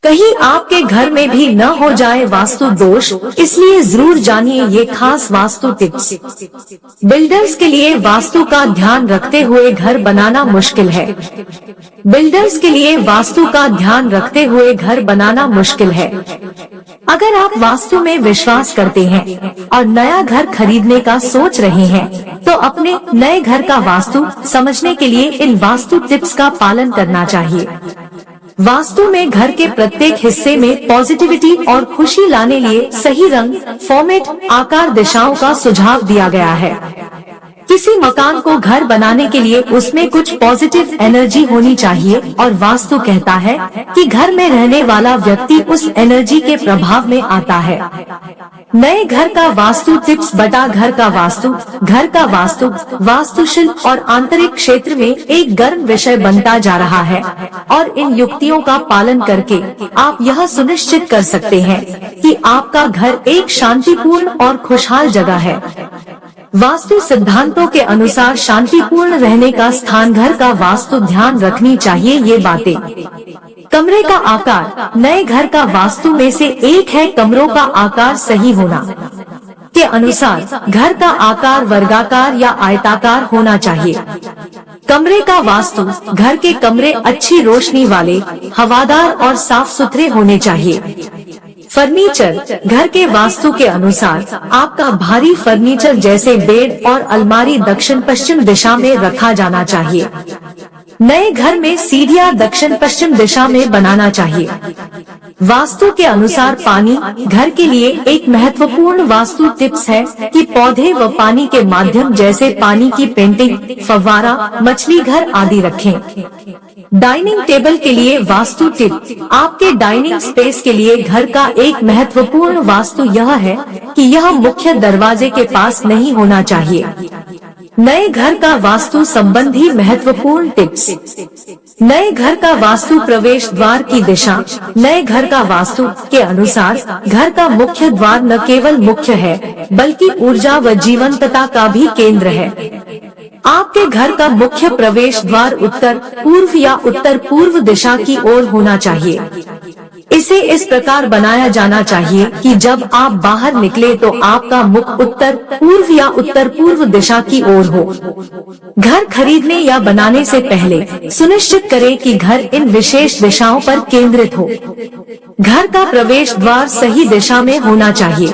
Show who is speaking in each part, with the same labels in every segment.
Speaker 1: कहीं आपके घर में भी न हो जाए वास्तु दोष, इसलिए जरूर जानिए ये खास वास्तु टिप्स। बिल्डर्स के लिए वास्तु का ध्यान रखते हुए घर बनाना मुश्किल है। बिल्डर्स के लिए वास्तु का ध्यान रखते हुए घर बनाना मुश्किल है। अगर आप वास्तु में विश्वास करते हैं और नया घर खरीदने का सोच रहे हैं, तो अपने नए घर का वास्तु समझने के लिए इन वास्तु टिप्स का पालन करना चाहिए। वास्तु में घर के प्रत्येक हिस्से में पॉजिटिविटी और खुशी लाने लिए सही रंग, फॉर्मेट, आकार, दिशाओं का सुझाव दिया गया है। किसी मकान को घर बनाने के लिए उसमें कुछ पॉजिटिव एनर्जी होनी चाहिए और वास्तु कहता है कि घर में रहने वाला व्यक्ति उस एनर्जी के प्रभाव में आता है। नए घर का वास्तु टिप्स बटा घर का वास्तु वास्तुशिल्प और आंतरिक क्षेत्र में एक गर्म विषय बनता जा रहा है और इन युक्तियों का पालन करके आप यह सुनिश्चित कर सकते हैं कि आपका घर एक शांतिपूर्ण और खुशहाल जगह है। वास्तु सिद्धांतों के अनुसार शांतिपूर्ण रहने का स्थान घर का वास्तु ध्यान रखनी चाहिए ये बातें। कमरे का आकार नए घर का वास्तु में से एक है। कमरों का आकार सही होना के अनुसार घर का आकार वर्गाकार या आयताकार होना चाहिए। कमरे का वास्तु घर के कमरे अच्छी रोशनी वाले, हवादार और साफ सुथरे होने चाहिए। फर्नीचर घर के वास्तु के अनुसार आपका भारी फर्नीचर जैसे बेड और अलमारी दक्षिण पश्चिम दिशा में रखा जाना चाहिए। नए घर में सीढ़ियां दक्षिण पश्चिम दिशा में बनाना चाहिए। वास्तु के अनुसार पानी घर के लिए एक महत्वपूर्ण वास्तु टिप्स है कि पौधे व पानी के माध्यम जैसे पानी की पेंटिंग, फव्वारा, मछली घर आदि रखें। डाइनिंग टेबल के लिए वास्तु टिप आपके डाइनिंग स्पेस के लिए घर का एक महत्वपूर्ण वास्तु यह है कि यह मुख्य दरवाजे के पास नहीं होना चाहिए। नए घर का वास्तु संबंधी महत्वपूर्ण टिप्स। नए घर का वास्तु प्रवेश द्वार की दिशा नए घर का वास्तु के अनुसार घर का मुख्य द्वार न केवल मुख्य है बल्कि ऊर्जा व जीवंतता का भी केंद्र है। आपके घर का मुख्य प्रवेश द्वार उत्तर पूर्व या उत्तर पूर्व दिशा की ओर होना चाहिए। इसे इस प्रकार बनाया जाना चाहिए कि जब आप बाहर निकले तो आपका मुख उत्तर पूर्व या उत्तर पूर्व दिशा की ओर हो। घर खरीदने या बनाने से पहले सुनिश्चित करें कि घर इन विशेष दिशाओं पर केंद्रित हो। घर का प्रवेश द्वार सही दिशा में होना चाहिए।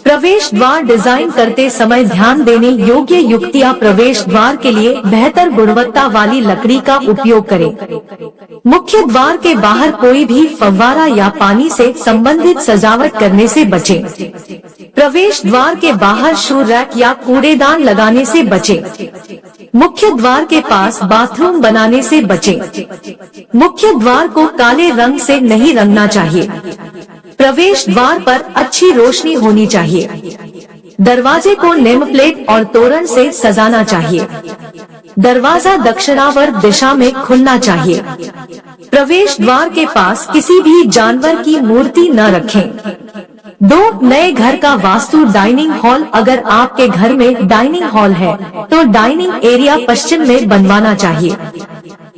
Speaker 1: प्रवेश द्वार डिजाइन करते समय ध्यान देने योग्य युक्तियाँ। प्रवेश द्वार के लिए बेहतर गुणवत्ता वाली लकड़ी का उपयोग करें। मुख्य द्वार के बाहर कोई भी फव्वारा या पानी से संबंधित सजावट करने से बचें। प्रवेश द्वार के बाहर शू रैक या कूड़ेदान लगाने से बचें। मुख्य द्वार के पास बाथरूम बनाने से बचें। मुख्य द्वार को काले रंग से नहीं रंगना चाहिए। प्रवेश द्वार पर अच्छी रोशनी होनी चाहिए। दरवाजे को नेम प्लेट और तोरण से सजाना चाहिए। दरवाजा दक्षिणावर्त दिशा में खुलना चाहिए। प्रवेश द्वार के पास किसी भी जानवर की मूर्ति न रखें। 2 नए घर का वास्तु डाइनिंग हॉल अगर आपके घर में डाइनिंग हॉल है तो डाइनिंग एरिया पश्चिम में बनवाना चाहिए।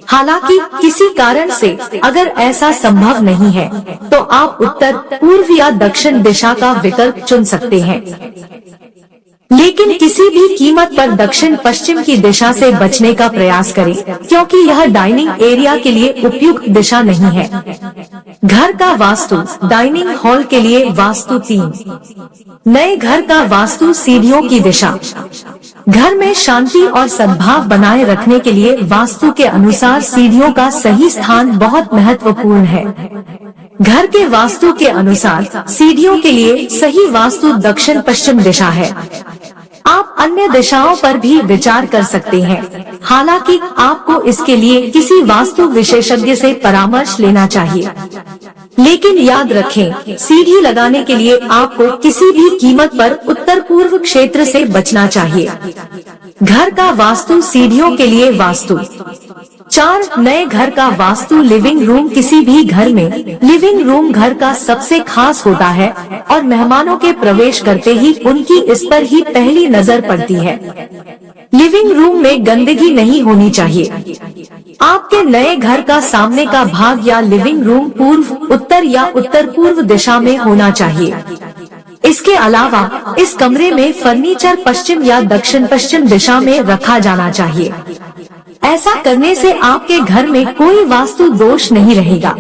Speaker 1: हालांकि किसी कारण से अगर ऐसा संभव नहीं है तो आप उत्तर पूर्व या दक्षिण दिशा का विकल्प चुन सकते हैं, लेकिन किसी भी कीमत पर दक्षिण पश्चिम की दिशा से बचने का प्रयास करें क्योंकि यह डाइनिंग एरिया के लिए उपयुक्त दिशा नहीं है। घर का वास्तु डाइनिंग हॉल के लिए वास्तु 3 नए घर का वास्तु सीढ़ियों की दिशा घर में शांति और सद्भाव बनाए रखने के लिए वास्तु के अनुसार सीढ़ियों का सही स्थान बहुत महत्वपूर्ण है। घर के वास्तु के अनुसार सीढ़ियों के लिए सही वास्तु दक्षिण पश्चिम दिशा है। आप अन्य दिशाओं पर भी विचार कर सकते हैं, हालांकि आपको इसके लिए किसी वास्तु विशेषज्ञ से परामर्श लेना चाहिए। लेकिन याद रखें, सीढ़ी लगाने के लिए आपको किसी भी कीमत पर उत्तर पूर्व क्षेत्र से बचना चाहिए। घर का वास्तु सीढ़ियों के लिए वास्तु 4 नए घर का वास्तु लिविंग रूम किसी भी घर में लिविंग रूम घर का सबसे खास होता है और मेहमानों के प्रवेश करते ही उनकी इस पर ही पहली नजर पड़ती है। लिविंग रूम में गंदगी नहीं होनी चाहिए। आपके नए घर का सामने का भाग या लिविंग रूम पूर्व, उत्तर या उत्तर पूर्व दिशा में होना चाहिए। इसके अलावा इस कमरे में फर्नीचर पश्चिम या दक्षिण पश्चिम दिशा में रखा जाना चाहिए। ऐसा करने से आपके घर में कोई वास्तु दोष नहीं रहेगा।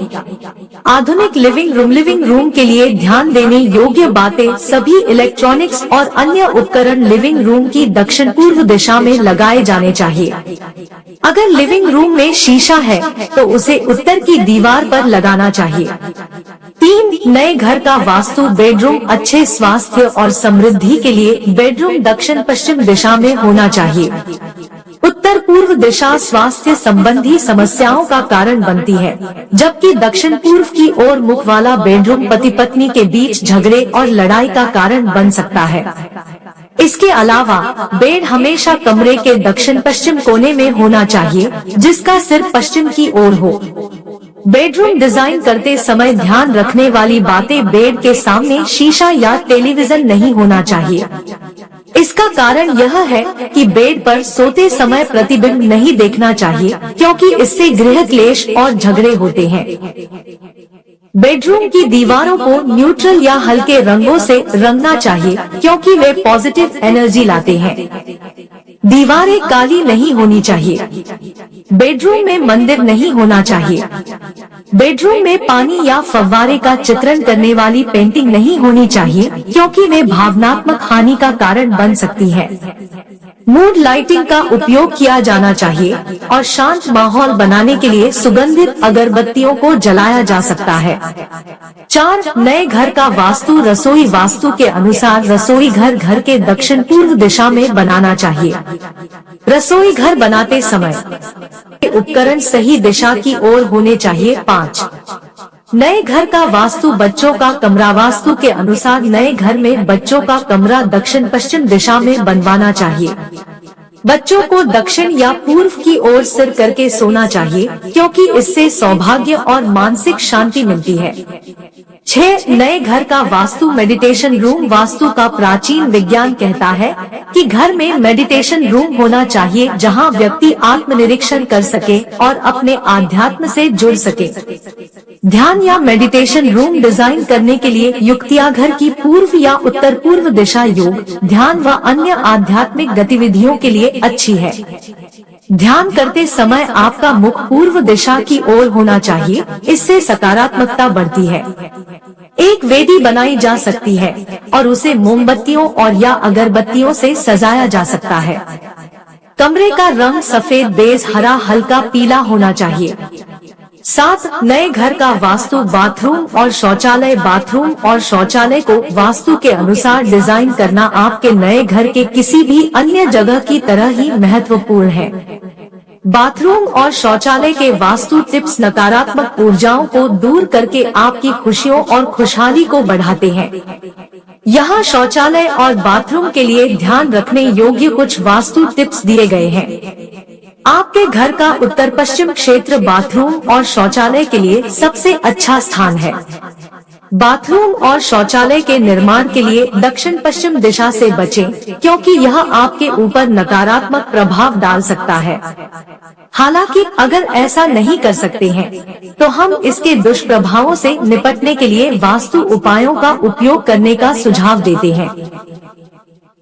Speaker 1: आधुनिक लिविंग रूम के लिए ध्यान देने योग्य बातें, सभी इलेक्ट्रॉनिक्स और अन्य उपकरण लिविंग रूम की दक्षिण पूर्व दिशा में लगाए जाने चाहिए। अगर लिविंग रूम में शीशा है तो उसे उत्तर की दीवार पर लगाना चाहिए। 3. नए घर का वास्तु बेडरूम अच्छे स्वास्थ्य और समृद्धि के लिए बेडरूम दक्षिण पश्चिम दिशा में होना चाहिए। उत्तर पूर्व दिशा स्वास्थ्य संबंधी समस्याओं का कारण बनती है, जबकि दक्षिण पूर्व की ओर मुख वाला बेडरूम पति पत्नी के बीच झगड़े और लड़ाई का कारण बन सकता है। इसके अलावा बेड हमेशा कमरे के दक्षिण पश्चिम कोने में होना चाहिए, जिसका सिर पश्चिम की ओर हो। बेडरूम डिजाइन करते समय ध्यान रखने वाली बातें, बेड के सामने शीशा या टेलीविजन नहीं होना चाहिए। इसका कारण यह है कि बेड पर सोते समय प्रतिबिंब नहीं देखना चाहिए, क्योंकि इससे गृह क्लेश और झगड़े होते हैं। बेडरूम की दीवारों को न्यूट्रल या हल्के रंगों से रंगना चाहिए, क्योंकि वे पॉजिटिव एनर्जी लाते हैं। दीवारें काली नहीं होनी चाहिए। बेडरूम में मंदिर नहीं होना चाहिए। बेडरूम में पानी या फव्वारे का चित्रण करने वाली पेंटिंग नहीं होनी चाहिए, क्योंकि वे भावनात्मक हानि का कारण बन सकती है। मूड लाइटिंग का उपयोग किया जाना चाहिए और शांत माहौल बनाने के लिए सुगंधित अगरबत्तियों को जलाया जा सकता है। 4. नए घर का वास्तु रसोई वास्तु के अनुसार रसोई घर घर के दक्षिण पूर्व दिशा में बनाना चाहिए। रसोई घर बनाते समय उपकरण सही दिशा की ओर होने चाहिए। 5. नए घर का वास्तु बच्चों का कमरा वास्तु के अनुसार नए घर में बच्चों का कमरा दक्षिण पश्चिम दिशा में बनवाना चाहिए। बच्चों को दक्षिण या पूर्व की ओर सिर करके सोना चाहिए, क्योंकि इससे सौभाग्य और मानसिक शांति मिलती है। 6. नए घर का वास्तु मेडिटेशन रूम वास्तु का प्राचीन विज्ञान कहता है कि घर में मेडिटेशन रूम होना चाहिए, जहां व्यक्ति आत्मनिरीक्षण कर सके और अपने आध्यात्म से जुड़ सके। ध्यान या मेडिटेशन रूम डिजाइन करने के लिए युक्तियां घर की पूर्व या उत्तर पूर्व दिशा योग, ध्यान व अन्य आध्यात्मिक गतिविधियों के लिए अच्छी है। ध्यान करते समय आपका मुख पूर्व दिशा की ओर होना चाहिए, इससे सकारात्मकता बढ़ती है। एक वेदी बनाई जा सकती है और उसे मोमबत्तियों और या अगरबत्तियों से सजाया जा सकता है। कमरे का रंग सफेद, बेज हरा, हल्का पीला होना चाहिए। 7. नए घर का वास्तु बाथरूम और शौचालय बाथरूम और शौचालय को वास्तु के अनुसार डिजाइन करना आपके नए घर के किसी भी अन्य जगह की तरह ही महत्वपूर्ण है। बाथरूम और शौचालय के वास्तु टिप्स नकारात्मक ऊर्जाओं को दूर करके आपकी खुशियों और खुशहाली को बढ़ाते हैं। यहाँ शौचालय और बाथरूम के लिए ध्यान रखने योग्य कुछ वास्तु टिप्स दिए गए हैं। आपके घर का उत्तर पश्चिम क्षेत्र बाथरूम और शौचालय के लिए सबसे अच्छा स्थान है। बाथरूम और शौचालय के निर्माण के लिए दक्षिण पश्चिम दिशा से बचें, क्योंकि यह आपके ऊपर नकारात्मक प्रभाव डाल सकता है। हालांकि अगर ऐसा नहीं कर सकते हैं, तो हम इसके दुष्प्रभावों से निपटने के लिए वास्तु उपायों का उपयोग करने का सुझाव देते हैं।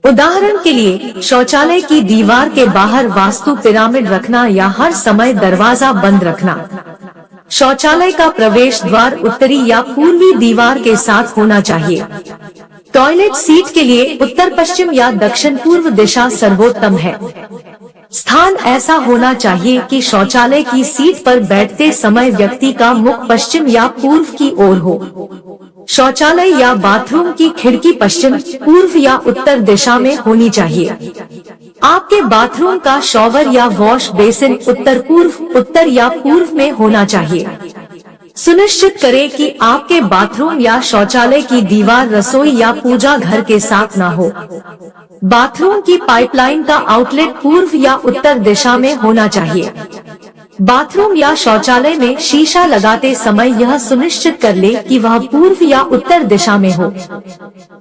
Speaker 1: उदाहरण के लिए शौचालय की दीवार के बाहर वास्तु पिरामिड रखना या हर समय दरवाजा बंद रखना। शौचालय का प्रवेश द्वार उत्तरी या पूर्वी दीवार के साथ होना चाहिए। टॉयलेट सीट के लिए उत्तर पश्चिम या दक्षिण पूर्व दिशा सर्वोत्तम है। स्थान ऐसा होना चाहिए कि शौचालय की सीट पर बैठते समय व्यक्ति का मुख पश्चिम या पूर्व की ओर हो। शौचालय या बाथरूम की खिड़की पश्चिम, पूर्व या उत्तर दिशा में होनी चाहिए। आपके बाथरूम का शॉवर या वॉश बेसिन उत्तर पूर्व, उत्तर या पूर्व में होना चाहिए। सुनिश्चित करें कि आपके बाथरूम या शौचालय की दीवार रसोई या पूजा घर के साथ न हो। बाथरूम की पाइपलाइन का आउटलेट पूर्व या उत्तर दिशा में होना चाहिए। बाथरूम या शौचालय में शीशा लगाते समय यह सुनिश्चित कर ले कि वह पूर्व या उत्तर दिशा में हो।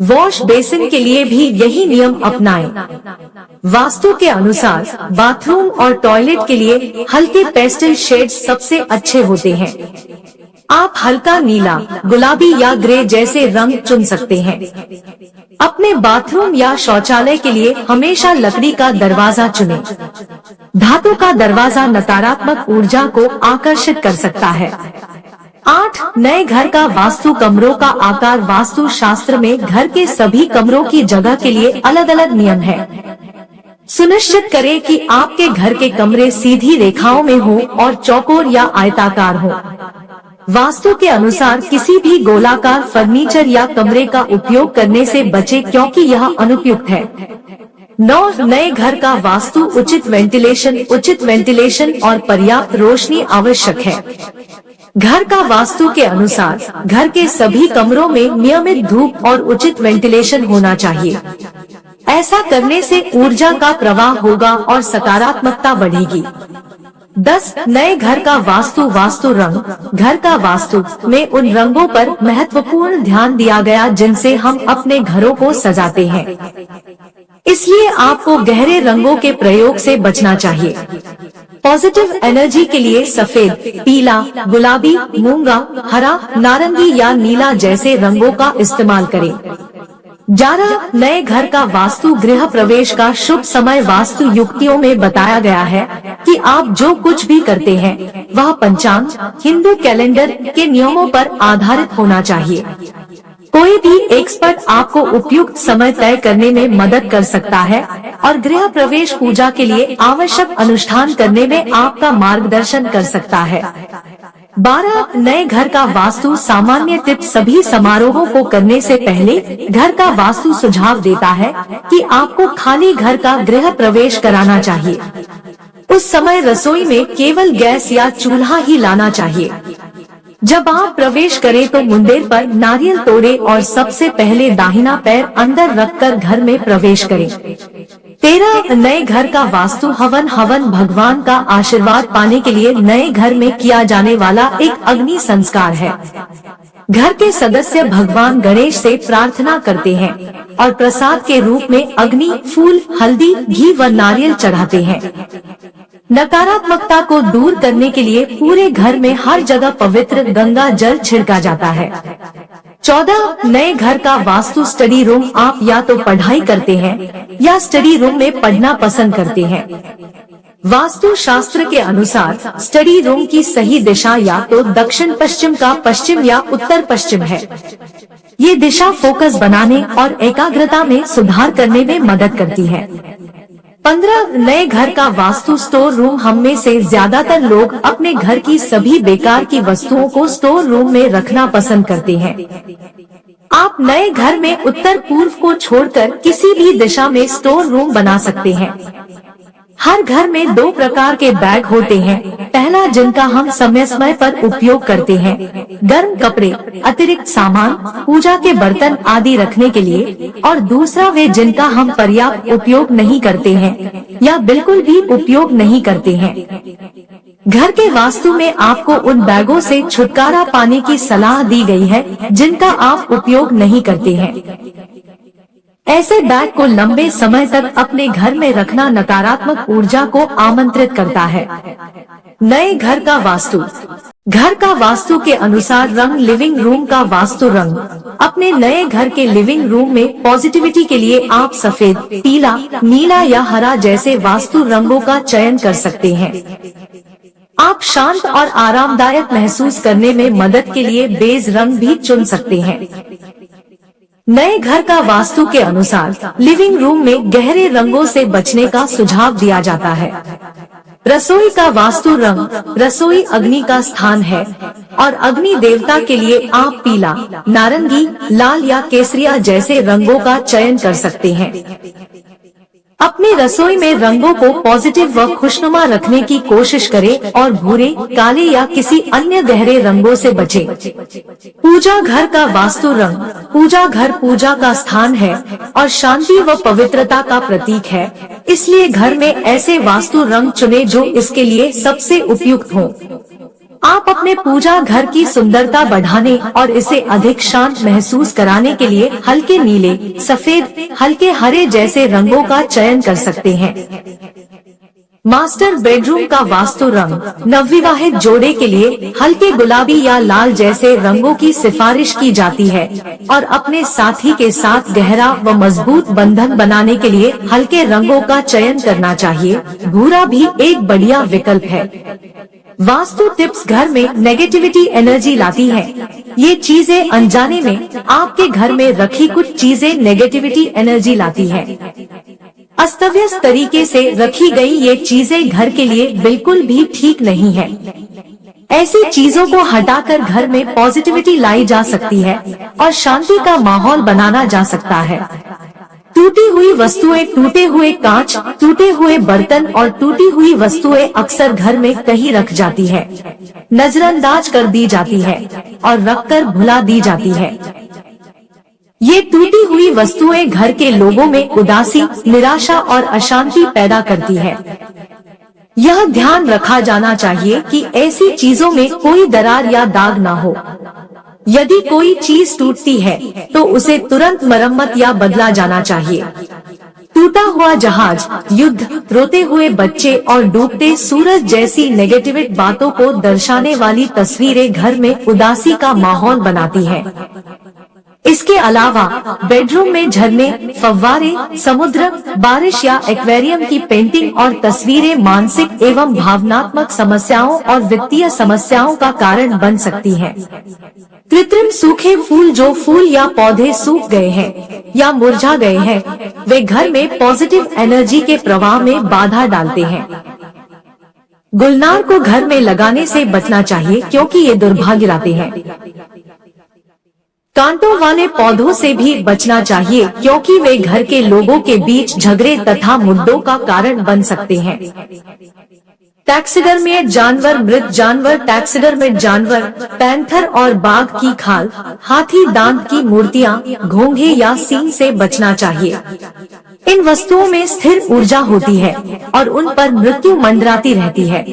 Speaker 1: वॉश बेसिन के लिए भी यही नियम अपनाएं। वास्तु के अनुसार बाथरूम और टॉयलेट के लिए हल्के पेस्टल शेड्स सबसे अच्छे होते हैं। आप हल्का नीला, गुलाबी या ग्रे जैसे रंग चुन सकते हैं। अपने बाथरूम या शौचालय के लिए हमेशा लकड़ी का दरवाजा चुनें। धातु का दरवाजा नकारात्मक ऊर्जा को आकर्षित कर सकता है। 8 नए घर का वास्तु। कमरों का आकार। वास्तु शास्त्र में घर के सभी कमरों की जगह के लिए अलग अलग नियम है। सुनिश्चित करें कि आपके घर के कमरे सीधी रेखाओं में हो और चौकोर या आयताकार हो। वास्तु के अनुसार किसी भी गोलाकार फर्नीचर या कमरे का उपयोग करने से बचें क्योंकि यह अनुपयुक्त है। 9 नए घर का वास्तु। उचित वेंटिलेशन और पर्याप्त रोशनी आवश्यक है। घर का वास्तु के अनुसार घर के सभी कमरों में नियमित धूप और उचित वेंटिलेशन होना चाहिए। ऐसा करने से ऊर्जा का प्रवाह होगा और सकारात्मकता बढ़ेगी। 10 नए घर का वास्तु। वास्तु रंग। घर का वास्तु में उन रंगों पर महत्वपूर्ण ध्यान दिया गया जिनसे हम अपने घरों को सजाते हैं, इसलिए आपको गहरे रंगों के प्रयोग से बचना चाहिए। पॉजिटिव एनर्जी के लिए सफेद, पीला, गुलाबी, मूंगा, हरा, नारंगी या नीला जैसे रंगों का इस्तेमाल करें। 11 नए घर का वास्तु। गृह प्रवेश का शुभ समय। वास्तु युक्तियों में बताया गया है कि आप जो कुछ भी करते हैं वह पंचांग, हिंदू कैलेंडर के नियमों पर आधारित होना चाहिए। कोई भी एक्सपर्ट आपको उपयुक्त समय तय करने में मदद कर सकता है और गृह प्रवेश पूजा के लिए आवश्यक अनुष्ठान करने में आपका मार्गदर्शन कर सकता है। 12 नए घर का वास्तु। सामान्य टिप्स। सभी समारोहों को करने से पहले घर का वास्तु सुझाव देता है कि आपको खाली घर का गृह प्रवेश कराना चाहिए। उस समय रसोई में केवल गैस या चूल्हा ही लाना चाहिए। जब आप प्रवेश करें तो मुंडेर पर नारियल तोड़े और सबसे पहले दाहिना पैर अंदर रखकर घर में प्रवेश करें। 13 नए घर का वास्तु। हवन। भगवान का आशीर्वाद पाने के लिए नए घर में किया जाने वाला एक अग्नि संस्कार है। घर के सदस्य भगवान गणेश से प्रार्थना करते हैं और प्रसाद के रूप में अग्नि, फूल, हल्दी, घी व नारियल चढ़ाते हैं। नकारात्मकता को दूर करने के लिए पूरे घर में हर जगह पवित्र गंगा जल छिड़का जाता है। 14 नए घर का वास्तु। Study room. आप या तो पढ़ाई करते हैं या स्टडी रूम में पढ़ना पसंद करते हैं। वास्तु शास्त्र के अनुसार स्टडी रूम की सही दिशा या तो दक्षिण पश्चिम का पश्चिम या उत्तर पश्चिम है। ये दिशा फोकस बनाने और एकाग्रता में सुधार करने में मदद करती है। 15 नए घर का वास्तु। Store room. हम में से ज्यादातर लोग अपने घर की सभी बेकार की वस्तुओं को स्टोर रूम में रखना पसंद करते हैं। आप नए घर में उत्तर पूर्व को छोड़कर किसी भी दिशा में स्टोर रूम बना सकते हैं। हर घर में 2 प्रकार के बैग होते हैं। पहला, जिनका हम समय समय पर उपयोग करते हैं, गर्म कपड़े, अतिरिक्त सामान, पूजा के बर्तन आदि रखने के लिए, और दूसरा वे जिनका हम पर्याप्त उपयोग नहीं करते हैं या बिल्कुल भी उपयोग नहीं करते हैं। घर के वास्तु में आपको उन बैगों से छुटकारा पाने की सलाह दी गई है जिनका आप उपयोग नहीं करते हैं। ऐसे बैग को लंबे समय तक अपने घर में रखना नकारात्मक ऊर्जा को आमंत्रित करता है। नए घर का वास्तु। घर का वास्तु के अनुसार रंग। लिविंग रूम का वास्तु रंग। अपने नए घर के लिविंग रूम में पॉजिटिविटी के लिए आप सफेद, पीला, नीला या हरा जैसे वास्तु रंगों का चयन कर सकते हैं। आप शांत और आरामदायक महसूस करने में मदद के लिए बेज रंग भी चुन सकते हैं। नए घर का वास्तु के अनुसार लिविंग रूम में गहरे रंगों से बचने का सुझाव दिया जाता है। रसोई का वास्तु रंग। रसोई अग्नि का स्थान है और अग्नि देवता के लिए आप पीला, नारंगी, लाल या केसरिया जैसे रंगों का चयन कर सकते हैं। अपनी रसोई में रंगों को पॉजिटिव व खुशनुमा रखने की कोशिश करें और भूरे, काले या किसी अन्य गहरे रंगों से बचें। पूजा घर का वास्तु रंग। पूजा घर पूजा का स्थान है और शांति व पवित्रता का प्रतीक है, इसलिए घर में ऐसे वास्तु रंग चुनें जो इसके लिए सबसे उपयुक्त हों। आप अपने पूजा घर की सुंदरता बढ़ाने और इसे अधिक शांत महसूस कराने के लिए हल्के नीले, सफेद, हल्के हरे जैसे रंगों का चयन कर सकते हैं। मास्टर बेडरूम का वास्तु रंग। नवविवाहित जोड़े के लिए हल्के गुलाबी या लाल जैसे रंगों की सिफारिश की जाती है और अपने साथी के साथ गहरा व मजबूत बंधन बनाने के लिए हल्के रंगों का चयन करना चाहिए। भूरा भी एक बढ़िया विकल्प है। वास्तु टिप्स घर में नेगेटिविटी एनर्जी लाती है। ये चीजें अनजाने में आपके घर में रखी कुछ चीजें नेगेटिविटी एनर्जी लाती है। अस्तव्यस्त तरीके से रखी गई ये चीजें घर के लिए बिल्कुल भी ठीक नहीं है। ऐसी चीजों को हटाकर घर में पॉजिटिविटी लाई जा सकती है और शांति का माहौल बनाना जा सकता है। टूटी हुई वस्तुएं, टूटे हुए कांच, टूटे हुए बर्तन और टूटी हुई वस्तुएं अक्सर घर में कहीं रख जाती है, नजरअंदाज कर दी जाती है और रखकर भुला दी जाती है। ये टूटी हुई वस्तुएं घर के लोगों में उदासी, निराशा और अशांति पैदा करती है। यह ध्यान रखा जाना चाहिए कि ऐसी चीजों में कोई दरार या दाग ना हो। यदि कोई चीज टूटती है तो उसे तुरंत मरम्मत या बदला जाना चाहिए। टूटा हुआ जहाज, युद्ध, रोते हुए बच्चे और डूबते सूरज जैसी नेगेटिव बातों को दर्शाने वाली तस्वीरें घर में उदासी का माहौल बनाती है। इसके अलावा बेडरूम में झरने, फव्वारे, समुद्र, बारिश या एक्वेरियम की पेंटिंग और तस्वीरें मानसिक एवं भावनात्मक समस्याओं और वित्तीय समस्याओं का कारण बन सकती हैं। कृत्रिम सूखे फूल, जो फूल या पौधे सूख गए हैं या मुरझा गए हैं, वे घर में पॉजिटिव एनर्जी के प्रवाह में बाधा डालते हैं। गुलनार को घर में लगाने से बचना चाहिए क्योंकि ये दुर्भाग्य लाते हैं। कांटों वाले पौधों से भी बचना चाहिए क्योंकि वे घर के लोगों के बीच झगड़े तथा मुद्दों का कारण बन सकते हैं। टैक्सिडर्मिएट जानवर, मृत जानवर, टैक्सिडर्मिएट जानवर, पैंथर और बाघ की खाल, हाथी दांत की मूर्तियां, घोंघे या सींग से बचना चाहिए। इन वस्तुओं में स्थिर ऊर्जा होती है और उन पर मृत्यु मंडराती रहती है।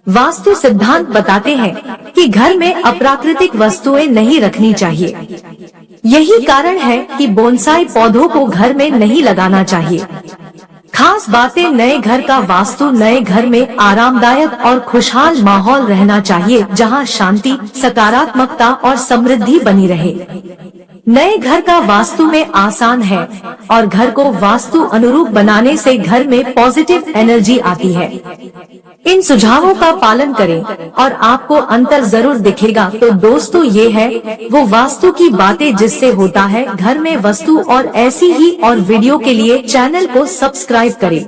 Speaker 1: वास्तु सिद्धांत बताते हैं कि घर में अप्राकृतिक वस्तुएं नहीं रखनी चाहिए। यही कारण है कि बोनसाई पौधों को घर में नहीं लगाना चाहिए। खास बातें। नए घर का वास्तु। नए घर में आरामदायक और खुशहाल माहौल रहना चाहिए जहां शांति, सकारात्मकता और समृद्धि बनी रहे। नए घर का वास्तु में आसान है और घर को वास्तु अनुरूप बनाने से घर में पॉजिटिव एनर्जी आती है। इन सुझावों का पालन करें और आपको अंतर जरूर दिखेगा। तो दोस्तों, ये है वो वास्तु की बातें जिससे होता है घर में वस्तु। और ऐसी ही और वीडियो के लिए चैनल को सब्सक्राइब करें।